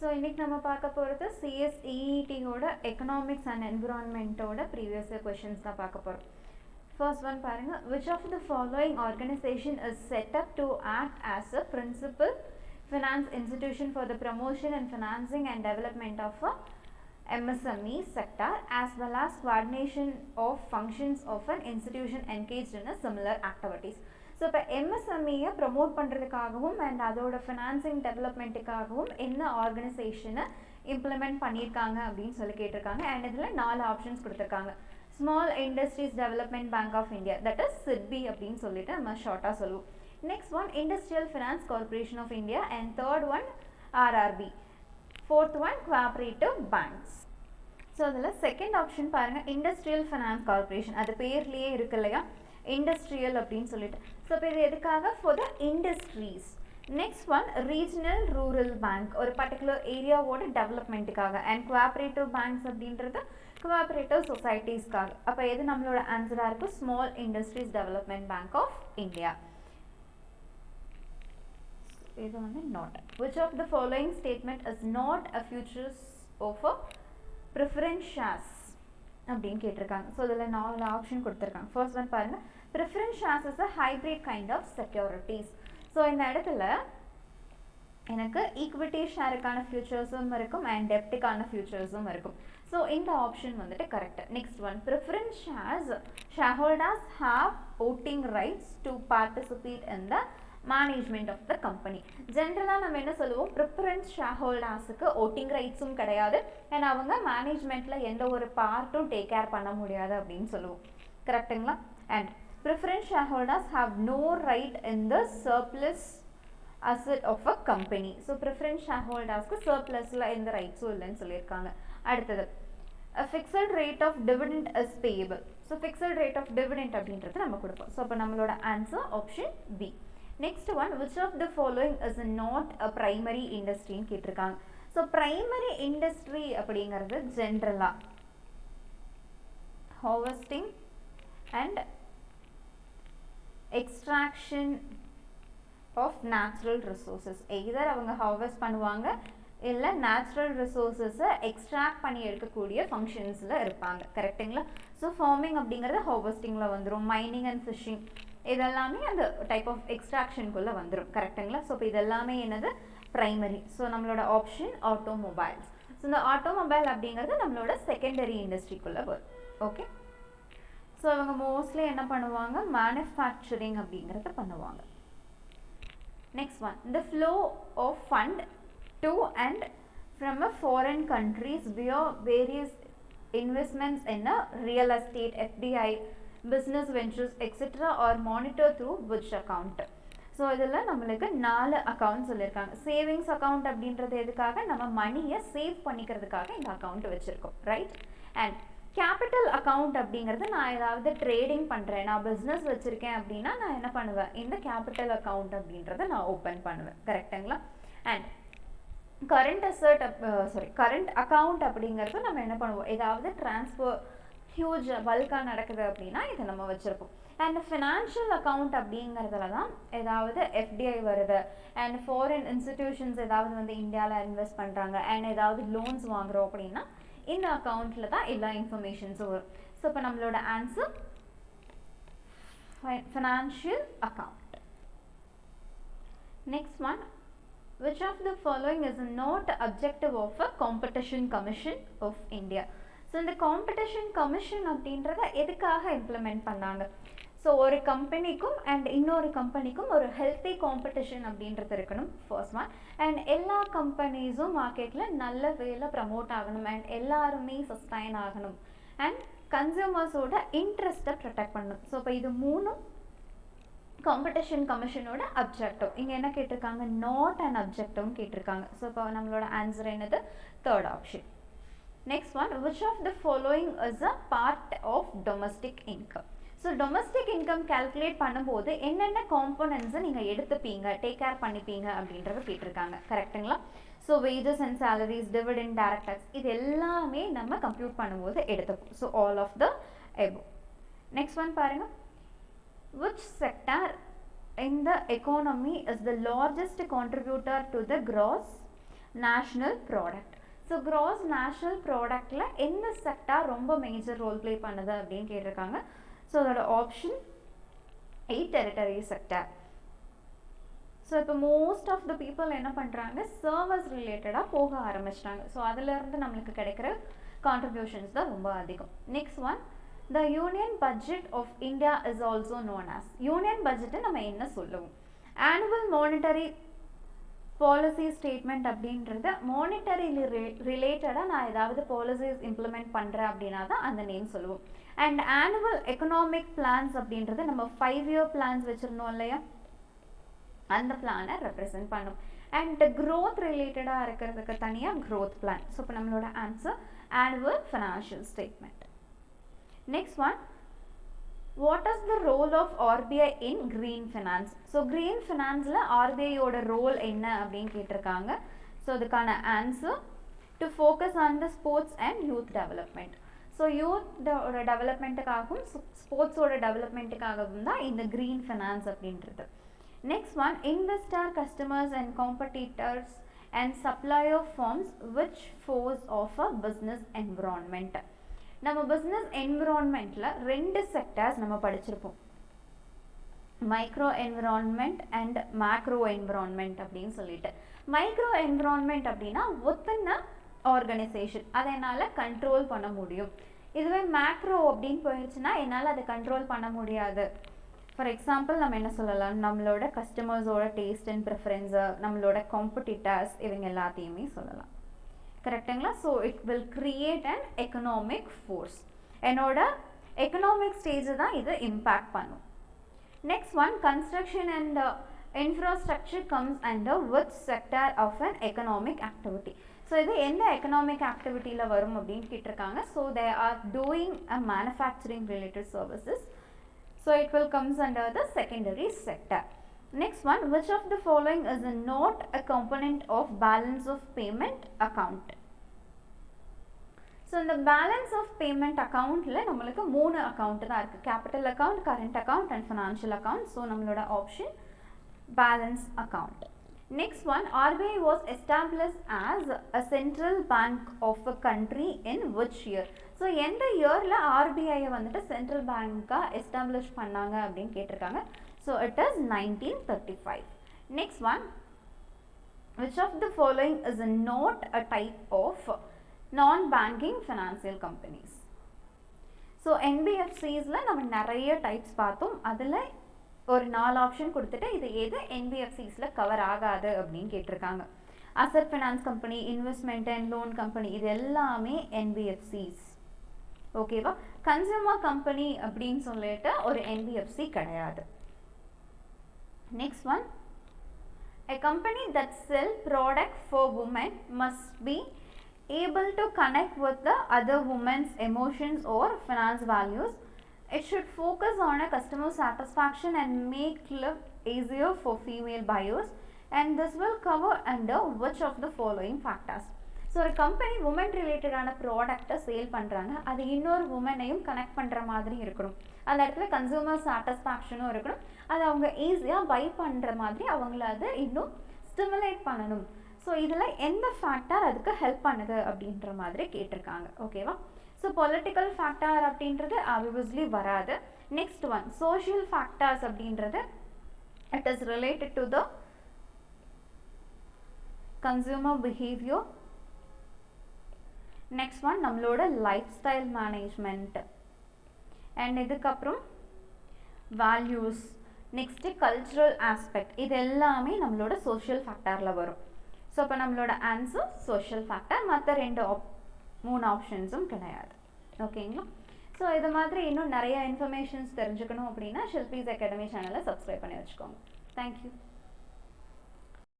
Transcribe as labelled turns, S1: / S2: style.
S1: So இன்றைக்கி நம்ம பார்க்க போகிறது CSEET-ஓட எக்கனாமிக்ஸ் அண்ட் என்விரான்மெண்ட்டோட ப்ரீவியஸ் இயர் கொஷின்ஸ் தான் பார்க்க போகிறோம். ஃபர்ஸ்ட் ஒன் பாருங்கள், which of the following organization is set up to act as a principal finance institution for the promotion and financing and development of a MSME sector as well as coordination of functions of an institution engaged in a similar activities. So இப்போ எம்எஸ்எம்இயை promote பண்ணுறதுக்காகவும் and அதோட financing டெவலப்மெண்ட்டுக்காகவும் என்ன ஆர்கனைசேஷனை implement பண்ணியிருக்காங்க அப்படின்னு சொல்லி கேட்டிருக்காங்க. And இதில் 4 options கொடுத்துருக்காங்க. Small industries development bank of India, that is SIDBI அப்படின்னு சொல்லிட்டு நம்ம ஷார்ட்டாக சொல்லுவோம். Next one industrial finance corporation of India and third one RRB, fourth one cooperative banks. So அதில் செகண்ட் ஆப்ஷன் பாருங்கள், இண்டஸ்ட்ரியல் ஃபினான்ஸ் கார்பரேஷன், அது பேர்லேயே இருக்கு இல்லையா, இண்டஸ்ட்ரியல் அப்படின்னு சொல்லிட்டு. ஸோ இப்போ இது எதுக்காக? For the industries. Next one regional rural bank, ஒரு பர்டிகுலர் ஏரியாவோட டெவலப்மெண்ட்டுக்காக. அண்ட் கோஆப்ரேட்டிவ் பேங்க்ஸ் அப்படின்றது கோஆப்ரேட்டிவ் சொசைட்டிஸ்க்காக. அப்போ எது நம்மளோட ஆன்சராக இருக்கும்? Small industries development bank of India. இது வந்து not. which of the following statement is not a futures of a preference shares அப்படின்னு கேட்டிருக்காங்க. ஸோ இதில் 4 ஆப்ஷன் கொடுத்துருக்காங்க. ஃபர்ஸ்ட் ஒன் பாருங்கள், preference shares is a hybrid kind of securities. So இந்த இடத்துல எனக்கு ஈக்விட்டி ஷேருக்கான ஃபியூச்சர்ஸும் இருக்கும் அண்ட் டெப்ட்டுக்கான ஃபியூச்சர்ஸும் இருக்கும். ஸோ இந்த ஆப்ஷன் வந்துட்டு correct. Next one, preference shares shareholders have voting rights to participate in the management of the company. ஜென்ரலாக நம்ம என்ன சொல்லுவோம், ப்ரிஃபரன்ஸ் ஷேர்ஹோல்டர்ஸுக்கு ஓட்டிங் ரைட்ஸும் கிடையாது அண்ட் அவங்க மேனேஜ்மெண்ட்டில் எந்த ஒரு பார்ட்டும் டேக் கேர் பண்ண முடியாது அப்படின்னு சொல்லுவோம். கரெக்டுங்களா? And preference shareholders have no right in the surplus asset of a company. So preference ஷேர்ஹோல்டர்ஸ்க்கு சர்ப்ளஸில் எந்த ரைட்ஸும் இல்லைன்னு சொல்லியிருக்காங்க. அடுத்தது, a fixed rate of dividend is payable. So fixed rate of dividend அப்படின்றது நம்ம கொடுப்போம். ஸோ அப்போ நம்மளோட answer option B. Next one, which of the following is not a primary industry ன்னு கேட்டிருக்காங்க. ஸோ பிரைமரி இண்டஸ்ட்ரி அப்படிங்கிறது ஜென்ரலாக harvesting and extraction of natural resources. Either அவங்க ஹார்வெஸ்ட் பண்ணுவாங்க இல்லை நேச்சுரல் ரிசோர்ஸஸை எக்ஸ்ட்ராக்ட் பண்ணி எடுக்கக்கூடிய ஃபங்க்ஷன்ஸில் இருப்பாங்க. கரெக்டுங்களா? ஸோ ஃபார்மிங் அப்படிங்கிறது ஹார்வெஸ்டிங்கில் வந்துடும். மைனிங் அண்ட் ஃபிஷிங் இதெல்லாமே அந்த டைப் ஆஃப் எக்ஸ்ட்ராக்ஷனுக்குள்ளே வந்துடும். கரெக்டுங்களா? ஸோ இப்போ இதெல்லாமே என்னது? ப்ரைமரி. ஸோ நம்மளோட ஆப்ஷன் ஆட்டோமொபைல்ஸ். ஸோ இந்த ஆட்டோமொபைல் அப்படிங்கிறது நம்மளோட செகண்டரி இண்டஸ்ட்ரிக்குள்ளே வரும். ஓகே. ஸோ அவங்க மோஸ்ட்லி என்ன பண்ணுவாங்க? மேனுஃபேக்சரிங் அப்படிங்கிறத பண்ணுவாங்க. Next one, the flow of fund to and from a foreign countries via various investments in a real estate, FDI, business ventures, etc. are monitored through which account? So இதில் நம்மளுக்கு 4 account சொல்லியிருக்காங்க. Savings account அப்படின்றது எதுக்காக? நம்ம மணியை save பண்ணிக்கிறதுக்காக இந்த account வச்சுருக்கோம். Right? And capital account அப்படிங்கிறது நான் ஏதாவது ட்ரேடிங் பண்ணுறேன், நான் பிஸ்னஸ் வச்சுருக்கேன் அப்படின்னா நான் என்ன பண்ணுவேன்? இந்த கேபிட்டல் அக்கௌண்ட் அப்படின்றத நான் ஓப்பன் பண்ணுவேன். கரெக்டுங்களா? And current asset current account அப்படிங்கிறது நம்ம என்ன பண்ணுவோம்? ஏதாவது டிரான்ஸ்ஃபர் ஹியூஜ் பல்காக நடக்குது அப்படின்னா இதை நம்ம வச்சுருப்போம். அண்ட் ஃபினான்ஷியல் அக்கௌண்ட் அப்படிங்கிறதுல தான் ஏதாவது எஃப்டிஐ வருது அண்ட் ஃபாரின் இன்ஸ்டிடியூஷன்ஸ் ஏதாவது வந்து இந்தியாவில் இன்வெஸ்ட் பண்ணுறாங்க அண்ட் ஏதாவது லோன்ஸ் வாங்குகிறோம் அப்படின்னா இந்த அக்கௌண்ட்டில் தான் எல்லா இன்ஃபர்மேஷன்ஸும் வரும். ஸோ இப்போ நம்மளோட answer financial account. Next one, which of the following is not objective of a competition commission of India? So இந்த காம்படிஷன் கமிஷன் அப்படின்றத எதுக்காக இம்ப்ளிமெண்ட் பண்ணாங்க? ஸோ ஒரு கம்பெனிக்கும் அண்ட் இன்னொரு கம்பெனிக்கும் ஒரு ஹெல்த்தி காம்படிஷன் அப்படின்றது இருக்கணும். First one. அண்ட் எல்லா கம்பெனிஸும் மார்க்கெட்டில் நல்ல வேலை ப்ரமோட் ஆகணும் அண்ட் எல்லாருமே சஸ்டைன் ஆகணும் அண்ட் கன்சியூமர்ஸோட இன்ட்ரெஸ்ட்டை ப்ரொடெக்ட் பண்ணணும். ஸோ இப்போ இது 3 காம்படிஷன் கமிஷனோட அப்ஜெக்டிவ். இங்கே என்ன கேட்டிருக்காங்க? நாட் அண்ட் அப்ஜெக்டிவ்னு கேட்டிருக்காங்க. ஸோ இப்போ நம்மளோட ஆன்சர் என்னது? Third option. Next one, which of the following is a part of domestic income? So domestic income calculate பண்ணும்போது என்னென்ன காம்போனன்ட்ஸை நீங்கள் எடுத்துப்பீங்க, டேக் கேர் பண்ணிப்பீங்க அப்படின்றத கேட்டிருக்காங்க. கரெக்டுங்களா? So wages and salaries, dividend, direct tax இது எல்லாமே நம்ம கம்ப்யூட் பண்ணும்போது எடுத்துப்போம். So all of the above. Next one பாருங்கள், which sector in the economy is the largest contributor to the gross national product. So gross national productல எந்த sector ரொம்ப major role play பண்ணுது அப்படின்னு கேட்டிருக்காங்க. ஸோ அதோட option A territory sector. So இப்போ most of the people என்ன பண்ணுறாங்க, servers ரிலேட்டடாக போக ஆரம்பிச்சிட்டாங்க. ஸோ அதிலேருந்து நம்மளுக்கு கிடைக்கிற கான்ட்ரிபியூஷன்ஸ் தான் ரொம்ப அதிகம். Next one, the union budget of India is also known as. Union பட்ஜெட்டை நம்ம என்ன சொல்லுவோம்? ஆனுவல் மானிட்டரி பாலிசி ஸ்டேட்மெண்ட் அப்படின்றது மானிட்டரி ரிலேட்டடாக நான் ஏதாவது பாலிசிஸ் இம்ப்ளிமெண்ட் பண்ணுறேன் அப்படின்னா தான் அந்த நேம் சொல்லுவோம். அண்ட் ஆனுவல் எக்கனாமிக் பிளான்ஸ் அப்படின்றது நம்ம 5 year பிளான்ஸ் வச்சுருந்தோம் இல்லையா, அந்த பிளானை ரெப்ரசென்ட் பண்ணும். அண்ட் க்ரோத் ரிலேட்டடாக இருக்கிறதுக்கு தனியாக க்ரோத் பிளான். ஸோ இப்போ நம்மளோட answer annual financial statement. Next one, what is the role of RBI in green finance? So green financeல RBI ஓட ரோல் என்ன அப்படின்னு கேட்டிருக்காங்க. ஸோ அதுக்கான answer to focus on the sports and youth development. So youth டெவலப்மெண்ட்டுக்காகவும் ஸ்போர்ட்ஸோட டெவலப்மெண்ட்டுக்காகவும் தான் இந்த green finance அப்படின்றது. Next one, investor, customers and competitors and supplier firms which force of a business environment. நம்ம பிஸ்னஸ் என்விரான்மெண்ட்டில் 2 செக்டார்ஸ் நம்ம படிச்சிருப்போம், micro environment and macro environment அப்படின்னு சொல்லிட்டு. மைக்ரோ என்விரான்மெண்ட் அப்படின்னா ஒத்தன ஆர்கனைசேஷன், அதை என்னால் கண்ட்ரோல் பண்ண முடியும். இதுவே மேக்ரோ அப்படின்னு போயிடுச்சுன்னா என்னால் அதை கண்ட்ரோல் பண்ண முடியாது. ஃபார் எக்ஸாம்பிள் நம்ம என்ன சொல்லலாம், நம்மளோட கஸ்டமர்ஸோட டேஸ்ட் அண்ட் ப்ரிஃபரன்ஸு, நம்மளோட காம்படிட்டர்ஸ், இவங்க எல்லாத்தையுமே சொல்லலாம். கரெக்டுங்களா? So it will create and economic force. என்னோட எக்கனாமிக் ஸ்டேஜை தான் இது இம்பேக்ட் பண்ணும். Next one, construction and infrastructure comes under which sector of an economic activity. ஸோ இது எந்த எக்கனாமிக் ஆக்டிவிட்டியில் வரும் அப்படின்னு கேட்டிருக்காங்க. So they are doing a manufacturing related services. So it will comes under the secondary sector. Next one, which of the following is not a component of balance of payment account? So இந்த balance of payment accountல நம்மளுக்கு 3 account தான் இருக்கு, capital account, current account and financial account. So நம்மளோட option balance account. Next one, RBI was established as a central bank of a country in which year? So எந்த இயர்ல RBI வந்துட்டு central பேங்காக establish பண்ணாங்க அப்படின்னு கேட்டிருக்காங்க. So it is 1935. Next one, which of the following is not a type of non-banking financial companies? So NBFCsல நம்ம நிறைய types பார்த்தோம், அதில் ஒரு 4 ஆப்ஷன் கொடுத்துட்டு இது எது NBFCsல கவர் ஆகாது அப்படின்னு கேட்டிருக்காங்க. Asset finance company, investment and loan company, இது எல்லாமே NBFCs. ஓகேவா? கன்சூமர் கம்பெனி அப்படின்னு சொல்லிட்டு ஒரு NBFC கிடையாது. Next one, a company that sell product for women must be able to connect with the other women's emotions or finance values. It should focus on a customer satisfaction and make life easier for female buyers, and this will cover under which of the following factors? So ஒரு company woman ரிலேட்டடான ப்ராடக்டை sale பண்ணுறாங்க, அது இன்னொரு உமனையும் connect பண்ணுற மாதிரி இருக்கணும். அந்த இடத்துல கன்சூமர் சாட்டிஸ்ஃபேக்ஷனும் இருக்கணும், அது அவங்க ஈஸியாக பை பண்ணுற மாதிரி அவங்கள அதை இன்னும் ஸ்டிமுலேட் பண்ணணும். ஸோ இதில் எந்த ஃபேக்டர் அதுக்கு ஹெல்ப் பண்ணுது அப்படின்ற மாதிரி கேட்டிருக்காங்க. ஓகேவா? ஸோ பொலிட்டிக்கல் ஃபேக்டர் அப்படின்றது ஆப்வியஸ்லி வராது. நெக்ஸ்ட் ஒன், சோஷியல் ஃபேக்டர்ஸ் அப்படின்றது it is related to the consumer behaviour. Next one, நம்மளோட லைஃப் ஸ்டைல் மேனேஜ்மெண்ட், அண்ட் இதுக்கப்புறம் வேல்யூஸ், நெக்ஸ்ட்டு கல்ச்சுரல் ஆஸ்பெக்ட், இது எல்லாமே நம்மளோட சோஷியல் ஃபேக்டரில் வரும். ஸோ இப்போ நம்மளோட ஆன்சர் சோஷியல் ஃபேக்டர், மற்ற 3 ஆப்ஷன்ஸும் கிடையாது. ஓகேங்களா? ஸோ இது மாதிரி இன்னும் நிறைய இன்ஃபர்மேஷன்ஸ் தெரிஞ்சுக்கணும் அப்படின்னா ஷில்பீஸ் அகாடமி சேனலை சப்ஸ்கிரைப் பண்ணி வச்சுக்கோங்க. தேங்க்யூ.